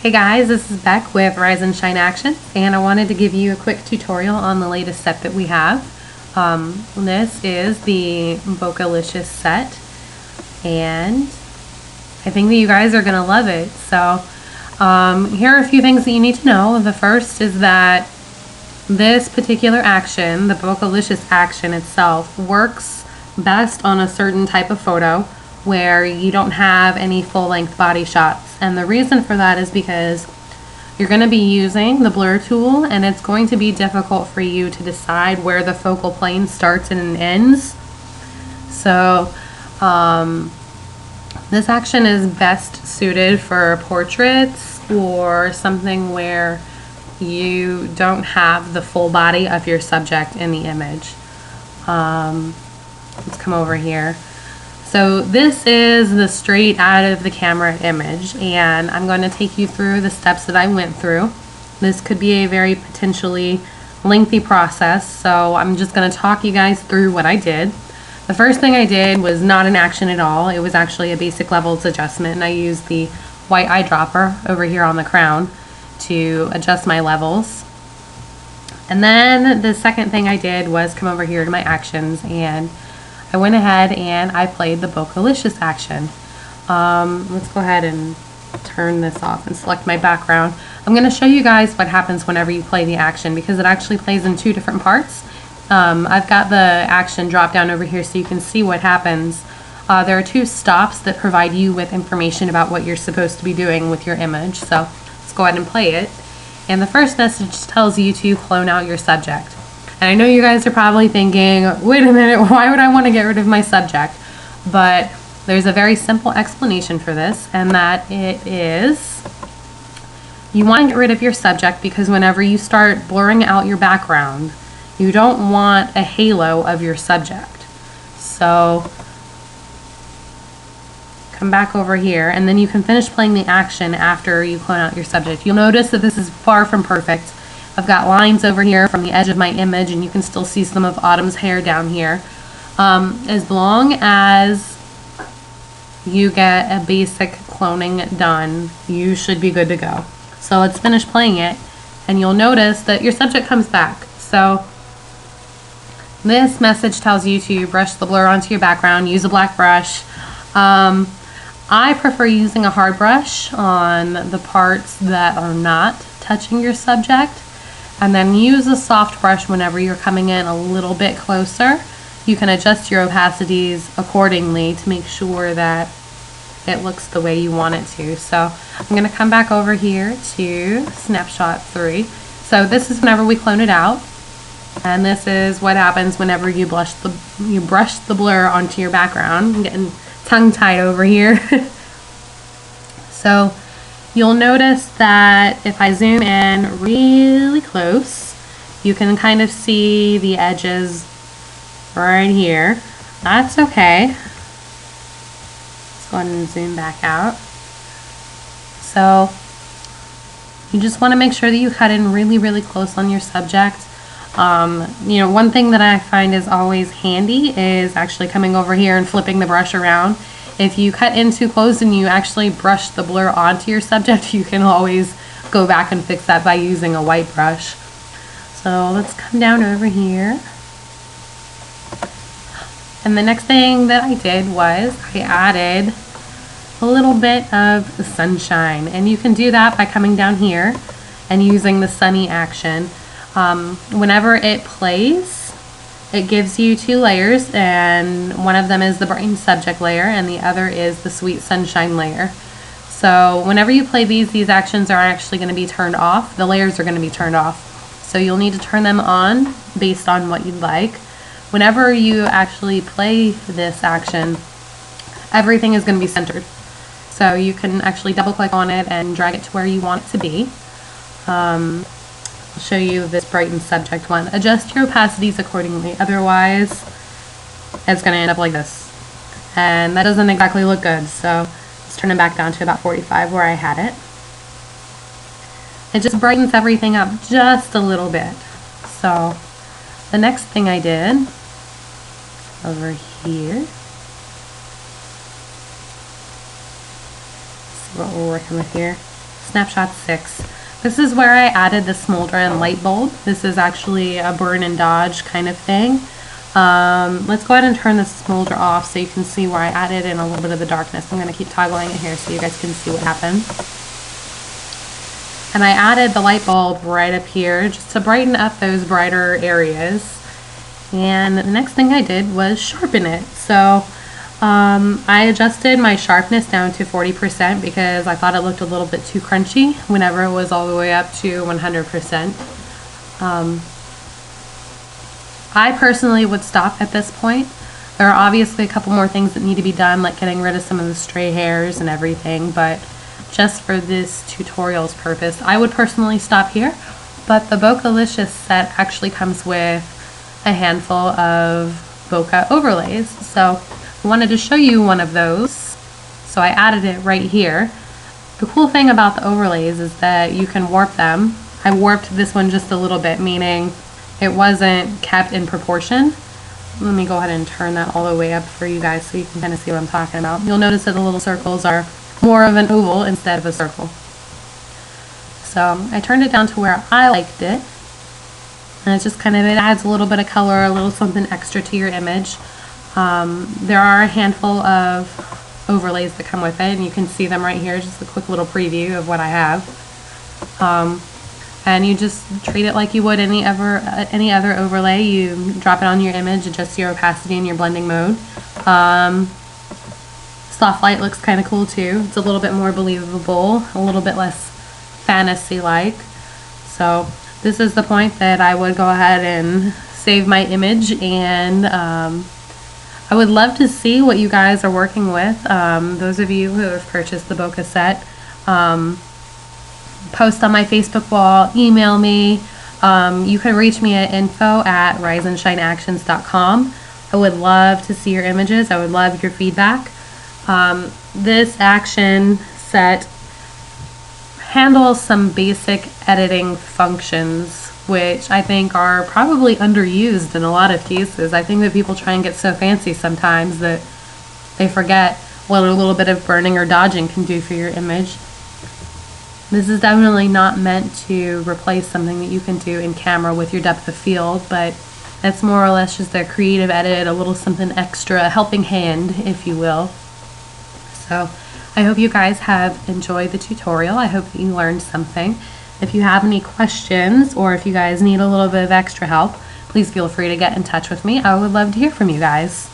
Hey guys, this is Beck with Rise and Shine Action, and I wanted to give you a quick tutorial on the latest set that we have. This is the Bokeh-licious set, and I think that you guys are going to love it. So here are a few things that you need to know. The first is that this particular action, the Bokeh-licious action itself, works best on a certain type of photo where you don't have any full-length body shots. And the reason for that is because you're going to be using the blur tool, and it's going to be difficult for you to decide where the focal plane starts and ends. So this action is best suited for portraits or something where you don't have the full body of your subject in the image. Let's come over here. So this is the straight out of the camera image, and I'm going to take you through the steps that I went through. This could be a very potentially lengthy process, so I'm just going to talk you guys through what I did. The first thing I did was not an action at all. It was actually a basic levels adjustment, and I used the white eyedropper over here on the crown to adjust my levels. And then the second thing I did was come over here to my actions, and I went ahead and I played the Bokeh-licious action. Let's go ahead and turn this off and select my background. I'm going to show you guys what happens whenever you play the action, because it actually plays in two different parts. I've got the action drop down over here so you can see what happens. There are two stops that provide you with information about what you're supposed to be doing with your image. So let's go ahead and play it. And the first message tells you to clone out your subject. And I know you guys are probably thinking, wait a minute, why would I want to get rid of my subject? But there's a very simple explanation for this, and that it is, you want to get rid of your subject because whenever you start blurring out your background, you don't want a halo of your subject. So come back over here, and then you can finish playing the action after you clone out your subject. You'll notice that this is far from perfect. I've got lines over here from the edge of my image, and you can still see some of Autumn's hair down here. As long as you get a basic cloning done, you should be good to go. So let's finish playing it, and you'll notice that your subject comes back. So this message tells you to brush the blur onto your background, use a black brush. I prefer using a hard brush on the parts that are not touching your subject. And then use a soft brush whenever you're coming in a little bit closer. You can adjust your opacities accordingly to make sure that it looks the way you want it to. So I'm going to come back over here to snapshot 3. So this is whenever we clone it out. And this is what happens whenever you brush the blur onto your background. I'm getting tongue-tied over here. So you'll notice that if I zoom in really close, you can kind of see the edges right here. That's okay. Let's go ahead and zoom back out. So you just want to make sure that you cut in really, really close on your subject. You know, one thing that I find is always handy is actually coming over here and flipping the brush around. If you cut in too close and you actually brush the blur onto your subject, you can always go back and fix that by using a white brush. So let's come down over here. And the next thing that I did was I added a little bit of sunshine. And you can do that by coming down here and using the sunny action. Whenever it plays, it gives you two layers, and one of them is the brightened subject layer and the other is the sweet sunshine layer. So whenever you play these actions are actually going to be turned off. The layers are going to be turned off. So you'll need to turn them on based on what you'd like. Whenever you actually play this action, everything is going to be centered. So you can actually double click on it and drag it to where you want it to be. I'll show you this brightened subject one. Adjust your opacities accordingly, otherwise it's going to end up like this. And that doesn't exactly look good, so let's turn it back down to about 45 where I had it. It just brightens everything up just a little bit. So the next thing I did over here, see what we're working with here. snapshot 6. This is where I added the smolder and light bulb. This is actually a burn and dodge kind of thing. Let's go ahead and turn the smolder off so you can see where I added in a little bit of the darkness. I'm going to keep toggling it here so you guys can see what happened. And I added the light bulb right up here just to brighten up those brighter areas. And the next thing I did was sharpen it. So I adjusted my sharpness down to 40% because I thought it looked a little bit too crunchy whenever it was all the way up to 100%. I personally would stop at this point. There are obviously a couple more things that need to be done, like getting rid of some of the stray hairs and everything, but just for this tutorial's purpose, I would personally stop here. But the Bokeh-licious set actually comes with a handful of bokeh overlays. So I wanted to show you one of those. So I added it right here. The cool thing about the overlays is that you can warp them. I warped this one just a little bit, meaning it wasn't kept in proportion. Let me go ahead and turn that all the way up for you guys so you can kind of see what I'm talking about. You'll notice that the little circles are more of an oval instead of a circle. So I turned it down to where I liked it. And it's just kind of, it adds a little bit of color, a little something extra to your image. There are a handful of overlays that come with it, and you can see them right here, just a quick little preview of what I have. And you just treat it like you would any other overlay. You drop it on your image, adjust your opacity and your blending mode. Soft light looks kind of cool too. It's a little bit more believable, a little bit less fantasy-like. So this is the point that I would go ahead and save my image, and I would love to see what you guys are working with. Those of you who have purchased the bokeh set, post on my Facebook wall, email me. You can reach me at info@riseandshineactions.com. I would love to see your images. I would love your feedback. This action set handles some basic editing functions, which I think are probably underused in a lot of cases. I think that people try and get so fancy sometimes that they forget what a little bit of burning or dodging can do for your image. This is definitely not meant to replace something that you can do in camera with your depth of field, but it's more or less just a creative edit, a little something extra, a helping hand, if you will. So I hope you guys have enjoyed the tutorial. I hope that you learned something. If you have any questions, or if you guys need a little bit of extra help, please feel free to get in touch with me. I would love to hear from you guys.